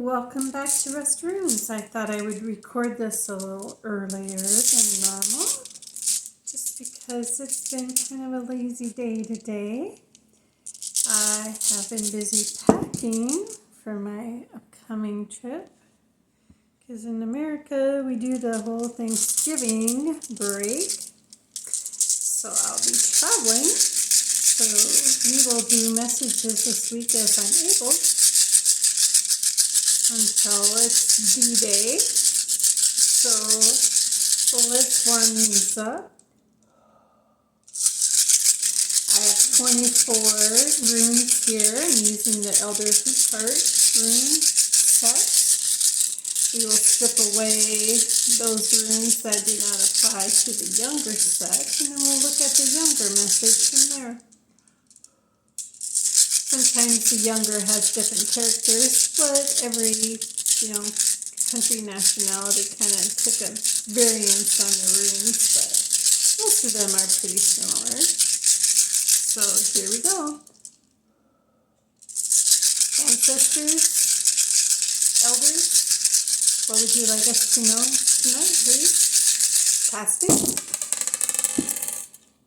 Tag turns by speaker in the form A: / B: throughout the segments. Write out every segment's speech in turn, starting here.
A: Welcome back to Rest Runes. I thought I would record this a little earlier than normal, just because it's been kind of a lazy day today. I have been busy packing for my upcoming trip, because in America we do the whole Thanksgiving break, so I'll be traveling. So we will do messages this week as I'm able, until it's D-Day. So let's warm these up. I have 24 runes here. I'm using the Elder Hukart rune set. We will strip away those runes that do not apply to the younger set, and then we'll look at the younger message from there. Sometimes the younger has different characters, but every, country nationality kind of took a variance on the runes, but most of them are pretty similar. So here we go. Ancestors, elders, what would you like us to know tonight, please? Casting.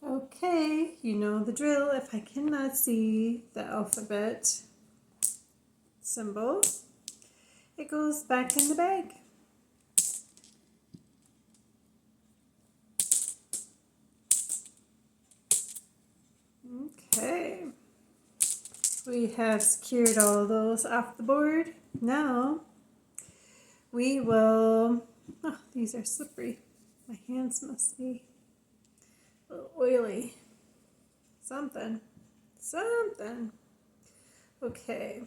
A: Okay, you know the drill. If I cannot see the alphabet symbols, it goes back in the bag. Okay, we have secured all of those off the board. Now we will, these are slippery. My hands must be a little oily. Something. Okay.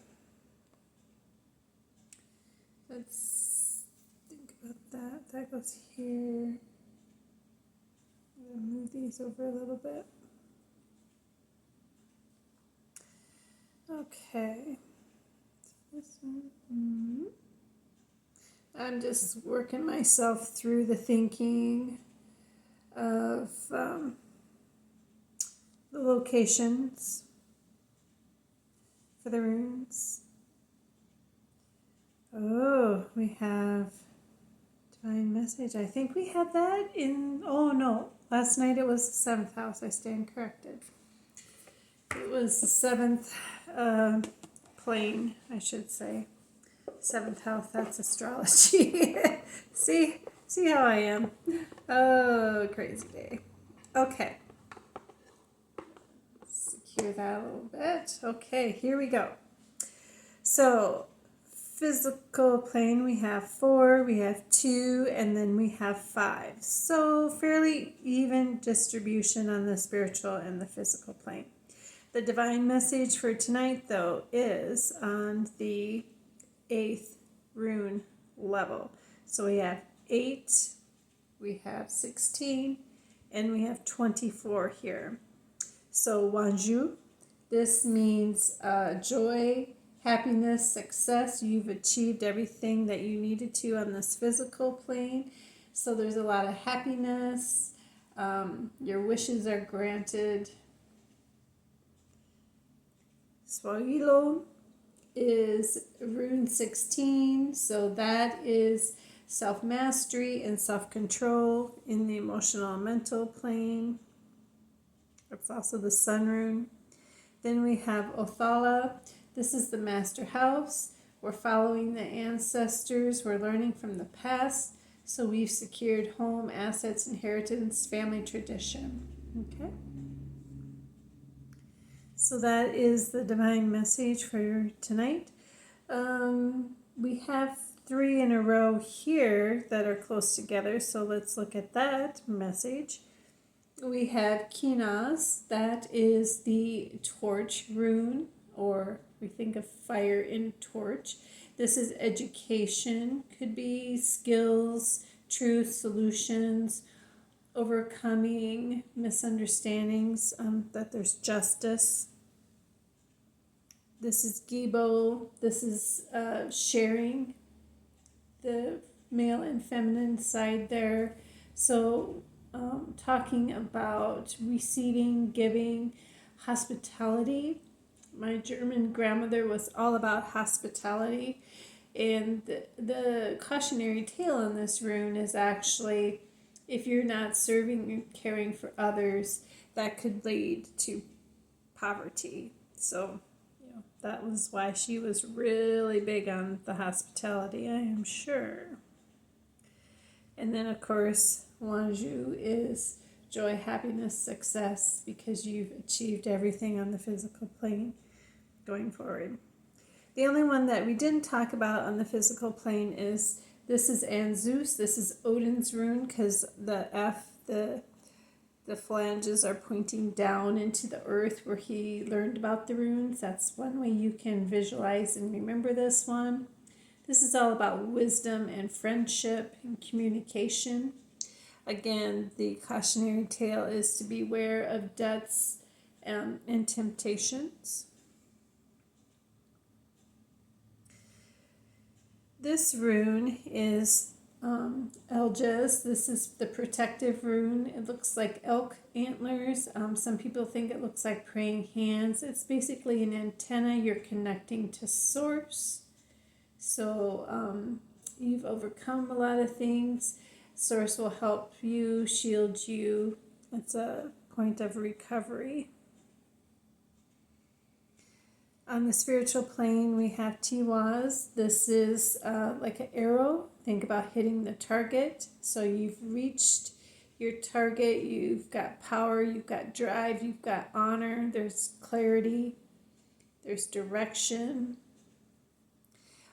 A: Let's think about that. That goes here. I'm going to move these over a little bit. Okay. This one. I'm just working myself through the thinking of the locations for the runes. Oh, we have divine message. I think we had that in, last night it was the 7th house. I stand corrected. It was the 7th plane, I should say. 7th house, that's astrology. See how I am. Oh, crazy day. Okay. Secure that a little bit. Okay, here we go. So, physical plane, we have 4, we have 2, and then we have 5. So, fairly even distribution on the spiritual and the physical plane. The divine message for tonight, though, is on the 8th rune level. So we have 8, we have 16, and we have 24 here. So Wanju, this means joy, happiness, success. You've achieved everything that you needed to on this physical plane. So there's a lot of happiness. Your wishes are granted. Swahilo is rune 16, so that is self-mastery and self-control in the emotional and mental plane. That's also the sun rune. Then we have Othala. This is the master house. We're following the ancestors. We're learning from the past. So we've secured home, assets, inheritance, family tradition. Okay. So that is the divine message for tonight. We have 3 in a row here that are close together, so let's look at that message. We have Kinas, that is the torch rune, or we think of fire in torch. This is education, could be skills, truth, solutions, overcoming misunderstandings, that there's justice. This is Gibo. This is sharing, the male and feminine side there. So talking about receiving, giving, hospitality. My German grandmother was all about hospitality. And the cautionary tale on this rune is actually, if you're not serving and caring for others, that could lead to poverty. So, that was why she was really big on the hospitality, I am sure. And then, of course, Wanju is joy, happiness, success, because you've achieved everything on the physical plane going forward. The only one that we didn't talk about on the physical plane is, this is Anzus. This is Odin's rune, because the phalanges are pointing down into the earth where he learned about the runes. That's one way you can visualize and remember this one. This is all about wisdom and friendship and communication. Again, the cautionary tale is to beware of debts and temptations. This rune is Eljas. This is the protective rune. It looks like elk antlers. Some people think it looks like praying hands. It's basically an antenna. You're connecting to source. So you've overcome a lot of things. Source will help you, shield you. It's a point of recovery. On the spiritual plane, we have Tiwaz. This is like an arrow. Think about hitting the target. So you've reached your target. You've got power. You've got drive. You've got honor. There's clarity. There's direction.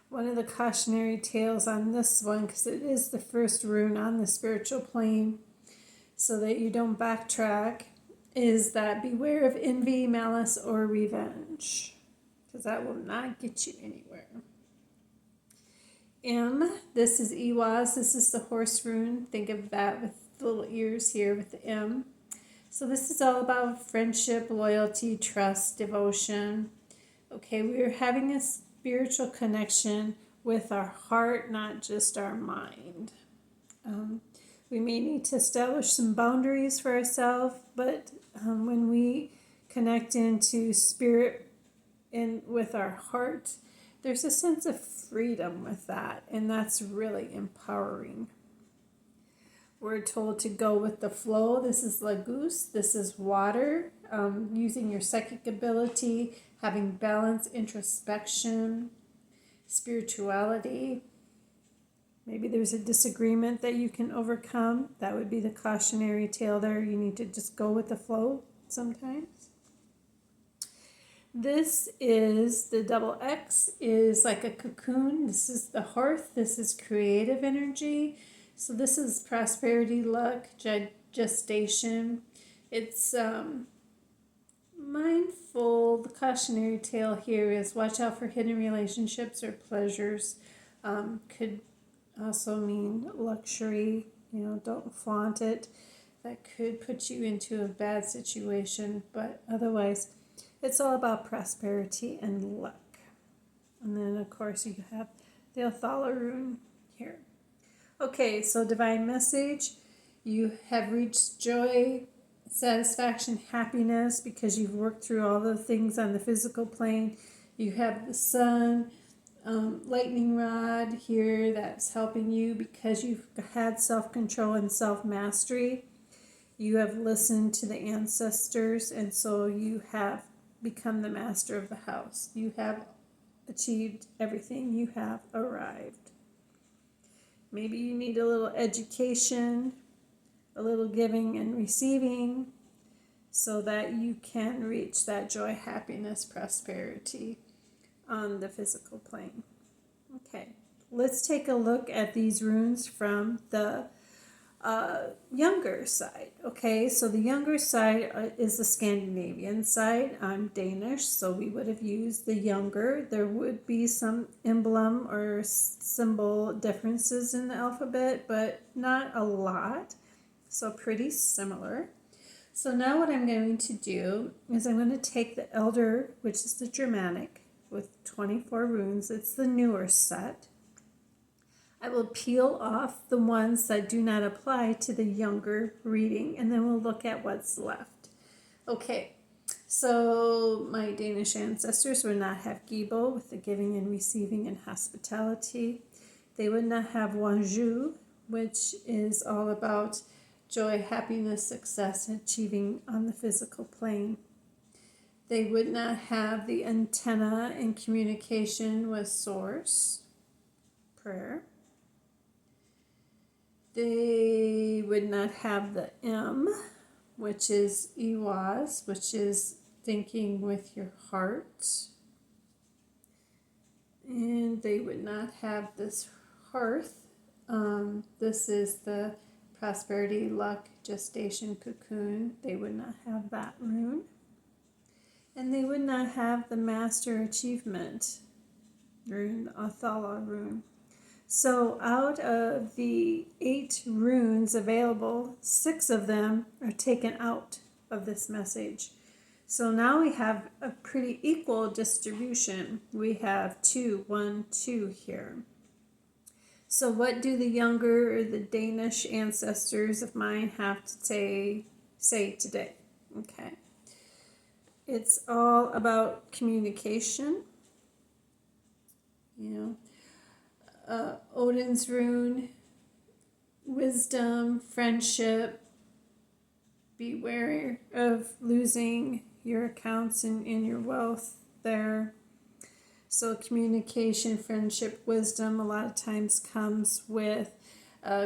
A: One of the cautionary tales on this one, because it is the first rune on the spiritual plane, so that you don't backtrack, is that beware of envy, malice, or revenge, because that will not get you anywhere. This is Iwaz. This is the horse rune. Think of that with the little ears here with the M. So this is all about friendship, loyalty, trust, devotion. Okay, we are having a spiritual connection with our heart, not just our mind. We may need to establish some boundaries for ourselves, but when we connect into spirit and with our heart, there's a sense of freedom with that, and that's really empowering. We're told to go with the flow. This is Lagoose. This is water. Using your psychic ability, having balance, introspection, spirituality. Maybe there's a disagreement that you can overcome. That would be the cautionary tale there. You need to just go with the flow sometimes. This is the double X, is like a cocoon. This is the hearth. This is creative energy. So this is prosperity, luck, gestation. It's mindful. The cautionary tale here is watch out for hidden relationships or pleasures. Could also mean luxury. Don't flaunt it. That could put you into a bad situation, but otherwise it's all about prosperity and luck. And then, of course, you have the Othala rune here. Okay, so divine message. You have reached joy, satisfaction, happiness, because you've worked through all the things on the physical plane. You have the sun, lightning rod here that's helping you because you've had self-control and self-mastery. You have listened to the ancestors, and so you have become the master of the house. You have achieved everything. You have arrived. Maybe you need a little education, a little giving and receiving, so that you can reach that joy, happiness, prosperity on the physical plane. Okay, let's take a look at these runes from the younger side. Okay, so the younger side is the Scandinavian side. I'm Danish, so we would have used the younger. There would be some emblem or symbol differences in the alphabet, but not a lot. So pretty similar. So now what I'm going to do is I'm going to take the Elder, which is the Germanic, with 24 runes. It's the newer set. I will peel off the ones that do not apply to the younger reading, and then we'll look at what's left. Okay, So my Danish ancestors would not have Gibo with the giving and receiving and hospitality. They would not have Wanju, which is all about joy, happiness, success, and achieving on the physical plane. They would not have the antenna in communication with Source, prayer. They would not have the M, which is Iwas, which is thinking with your heart. And they would not have this hearth. This is the prosperity, luck, gestation, cocoon. They would not have that rune. And they would not have the master achievement rune, the Othala rune. So out of the 8 runes available, 6 of them are taken out of this message. So now we have a pretty equal distribution. We have 2, 1, 2 here. So what do the younger or the Danish ancestors of mine have to say today? Okay. It's all about communication. Odin's rune, wisdom, friendship. Beware of losing your accounts and your wealth there. So communication, friendship, wisdom a lot of times comes with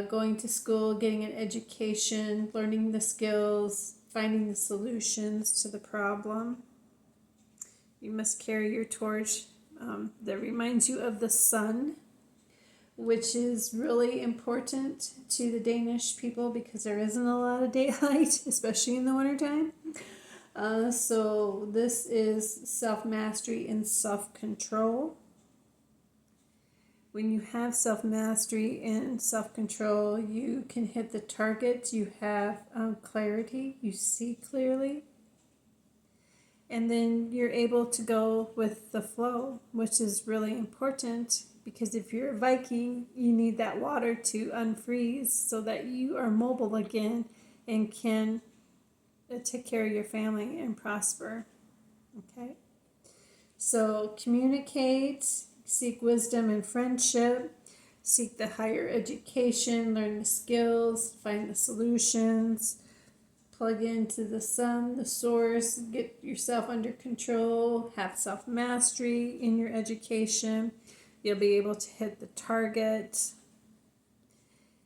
A: going to school, getting an education, learning the skills, finding the solutions to the problem. You must carry your torch that reminds you of the sun, which is really important to the Danish people because there isn't a lot of daylight, especially in the wintertime. So this is self-mastery and self-control. When you have self-mastery and self-control, you can hit the target, you have clarity, you see clearly, and then you're able to go with the flow, which is really important because if you're a Viking, you need that water to unfreeze so that you are mobile again and can take care of your family and prosper. Okay? So communicate, seek wisdom and friendship, seek the higher education, learn the skills, find the solutions, plug into the sun, the source, get yourself under control, have self-mastery in your education. You'll be able to hit the target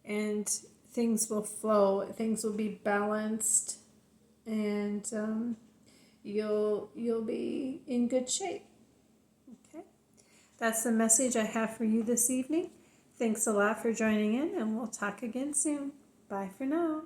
A: and things will flow, things will be balanced, and you'll be in good shape. Okay, that's the message I have for you this evening. Thanks a lot for joining in, and we'll talk again soon. Bye for now.